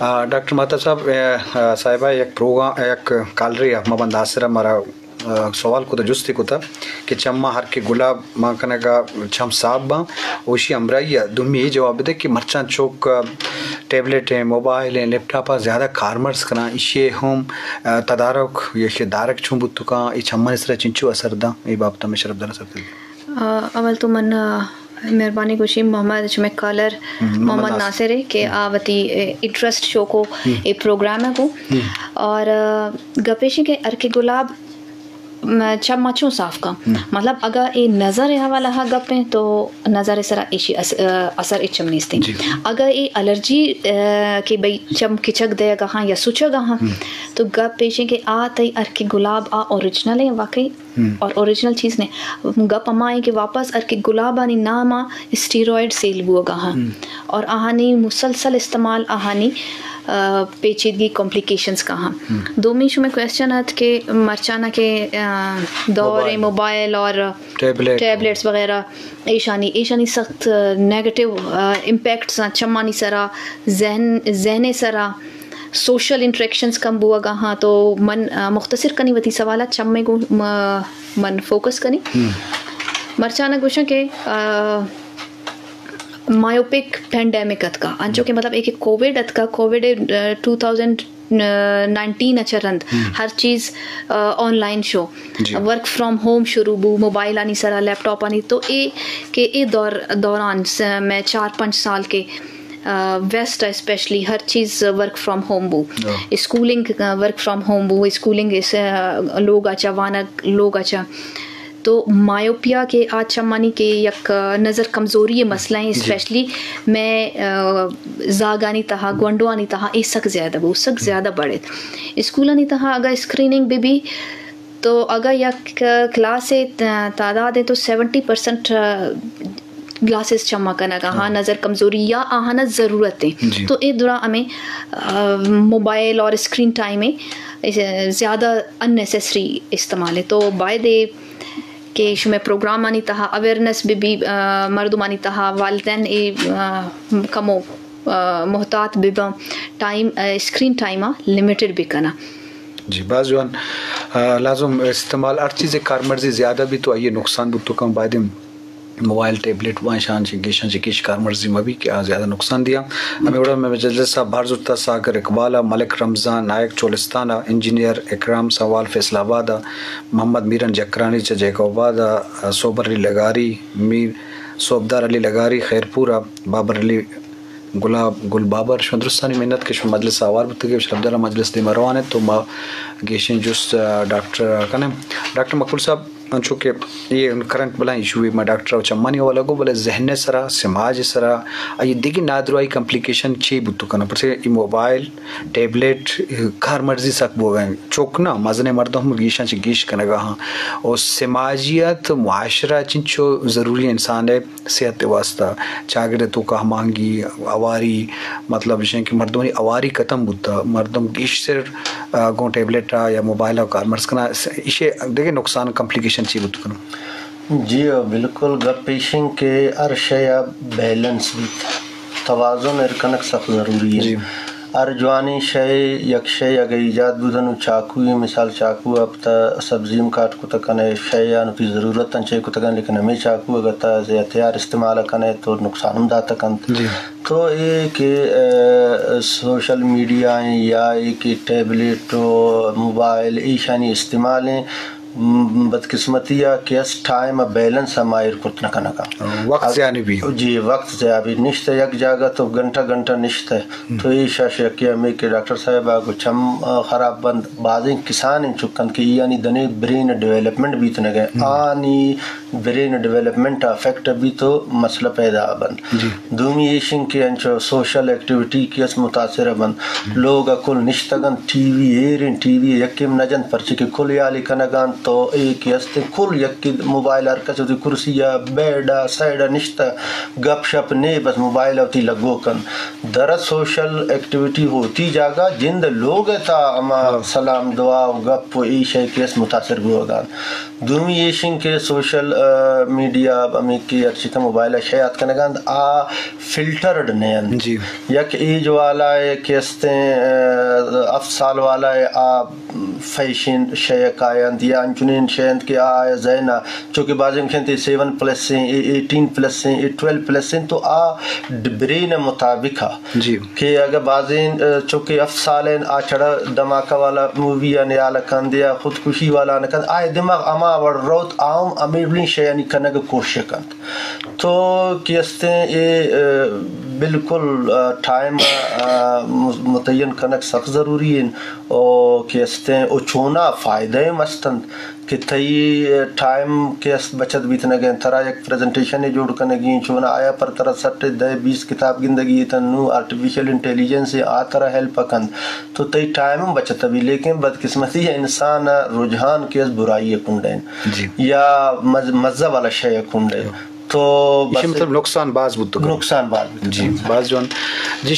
doctor Mehta صاحب صاحبہ ایک پروگرام ایک کالری محمد ناصر ہمارا سوال کو جستی کو تھا کہ چما ہر کے گلاب ماں کنے کا چھم صاحب باں اوشی امرائی دمی یہ جواب دے کہ مرچان چوک ٹیبلٹ ہیں موبائل ہیں لیپ ٹاپ زیادہ کارمرس کنا اشے ہم تدارک یہ دارک چھوں بتو کا یہ چھما اس طرح چنچو اثر دا یہ بابتا میں شرف دانا سکتے اول تو من مہربانی کوشی محمد چمے کالر محمد ناصر ہے کہ آوتی انٹرسٹ شو کو یہ پروگرام ہے کو اور گپیشی کے ارکے گلاب چب مچوں صاف کا مطلب اگر یہ نظر حوالہ گپیں تو نظر سرا ایشی اثر اچم نیستے اگر یہ الرجی کہ بھئی چم کچک دے گا ہاں یا سوچا گا ہاں تو گپ پیشیں کہ تی ارکے گلاب اوریجنل ہے واقعی اور اوریجنل چیز نے گپ امائیں کہ واپس ارکے گلاب آنی نام اسٹیروئڈ سیل بو گا ہاں اور آہانی مسلسل استعمال آہانی پیچیدگی کمپلیکیشنز کہاں دومی شو میں کویسچن ہے کہ مرچانہ کے دور موبائل اور ٹیبلٹس وغیرہ ایشانی سخت نیگیٹو امپیکٹس چمانی سرا ذہن سرا سوشل انٹریکشنز کم بوا گا ہاں تو من مختصر کنی وتی سوالات چمے کو من فوکس کنی مرچانہ گوشن کے مایوپک پینڈیمک ات کا انچو کہ مطلب ایک کووڈ ات کا کووڈ 2019 اچھا رند ہر چیز on line show work from home شروع بو موبائل آنی سرا لیپ ٹاپ آنی تو اے دوران میں 4-5 سال کے ویسٹ اسپیشلی ہر چیز ورک فرام ہوم بو اسکولنگ ورک فرام ہوم بو اسکولنگ لوگ اچھا وانک لوگ اچھا تو مایوپیا کے آج چمانی کے یک نظر کمزوری مسئلہ ہیں اسپیشلی میں زاگانی تہا گونڈوانی تہا یہ سک زیادہ بہت سک زیادہ بڑھے اسکولانی تہا اگر اسکریننگ بھی تو اگر یک کلاس تعداد ہے تو 70% گلاسز چما کرنا کا ہاں نظر کمزوری یا آہانا ضرورتیں تو اے دوران ہمیں موبائل اور اسکرین ٹائم میں زیادہ اننیسیسری استعمال ہے تو بائی دے کہ شو میں پروگرام آنی تہا اویئرنیس بھی مردم آنی تہا والدین کمو محتاط ببا ٹائم اسکرین ٹائم لمیٹڈ بھی کنا جی بعض جوان لازم استعمال ہر چیز کارمرزی زیادہ بھی تو آئیے نقصان بھی تو کم بعد موبائل ٹیبلٹ وائشان گیشن کیش کارمرزی میں بھی کیا زیادہ نقصان دیا ہمیں اڑا میں مجلس صاحب بھارزتا ساگر اقبالہ ملک رمضان نائک چولستانہ انجینئر اکرام سوال فیصل آبادہ محمد میرن جکرانی چجیک آبادہ صوبر علی لگاری میر صوبدار علی لگاری خیرپورہ بابر علی گلاب گل بابر شندرستانی محنت کے مجلس آوار بتگی شرف دارہ مجلس دی مروان ہے تو ما گیشن جس ڈاکٹر مقبول صاحب انچو کہ یہ کرنٹ بلا ایشو میں ڈاکٹر او چمانی والا گو بلا ذہن سرا سماج سرا یہ دیکھی نادروائی کمپلیکیشن چی بتو کنا پر سے یہ موبائل ٹیبلٹ کار مرضی سک بو گئے چوکنا مزنے مردوں گیشن چی گیش کنگا ہاں اور سماجیت معاشرہ چنچو ضروری انسان ہے صحت واسطہ چاگر تو کہ مانگی اواری مطلب یہ کہ مردوں نے اواری ختم بتا مردم گیش سر گو ٹیبلٹ یا موبائل کار مرض کنا اسے دیکھیں نقصان کمپلیکیشن جی بالکل گپ پیشنگ کے ہر شے بیلنس بھی توازن ارکنک سخت ضروری ہے ہر جوانی شے یک شے اگر ایجاد بدن چاقو مثال چاقو اب تا سبزیم کاٹ کو تکنے شے یا نتی ضرورت چے کو تکن لیکن ہمیں چاقو اگر تا ہتھیار استعمال کنے تو نقصان ہم دا تکن تو یہ کہ سوشل میڈیا یا ایک ٹیبلٹ موبائل ایشانی استعمال ہیں بدقسمتی کہ اس ٹائم بیلنس ہمائر کتنا کنا کا وقت زیانی بھی جی وقت زیابی نشتے یک جاگہ تو گھنٹہ نشتے تو یہ شاش یکی ہمیں کہ ڈاکٹر صاحب آگو چم خراب بند بعضیں کسان ان چکن کہ یعنی دنے برین ڈیولپمنٹ بھی تو نگے آنی برین ڈیولپمنٹ افیکٹ بھی تو مسئلہ پیدا بند دومی ایشن کے انچو سوشل ایکٹیویٹی کی اس متاثر بند لوگ کل نشتگن ٹی وی ایرین ٹی وی یکیم نجن پرچی کہ کل یالی کنگان تو ایک ہستے کل یک موبائل ہرکس ہوتی کرسی یا بیڈا سائڈا نشتا گپ شپ نے بس موبائل ہوتی لگو کن درد سوشل ایکٹیویٹی ہوتی جاگا جند لوگ تا اما سلام دعا گپ ای شے کیس متاثر گو گان دومی ایشن کے سوشل میڈیا امی کی ارچی کا موبائل شیعت کنگاند آ فلٹرڈ نین جی یک ایج والا ہے کیستیں افسال والا ہے آ فیشن شیک آیند یا انچنین شیند کے آئے زینا چونکہ بعضی مکھنتی 7+ ہیں 18+ ہیں 12+ ہیں تو آ برین مطابق جی کہ اگر بعضی چونکہ افسال ہیں آ چڑا دماغہ والا مووی یا نیالا کند یا خودکشی والا نکند آئے دماغ اما وڑ روت آم امیرلین شیانی کنگ کوشش کند تو کیستیں یہ بالکل ٹائم متعین کنک سخت ضروری ہے اور کیستیں اچونا فائدہ مستند کہ تئی ٹائم کیست بچت بیتنا گئے ترا ایک پریزنٹیشن جوڑ کرنے گی چونا آیا پر طرح سٹ 10-20 کتاب گندگی تنو آرٹیفیشل انٹیلیجنس آ طرح ہیلپ کند تو تئی ٹائم بچت بھی لیکن بدقسمتی ہے انسان رجحان کیس برائی کنڈین یا مزہ والا شے کنڈے تو مطلب نقصان باز بود نقصان باز جی باز جوان جی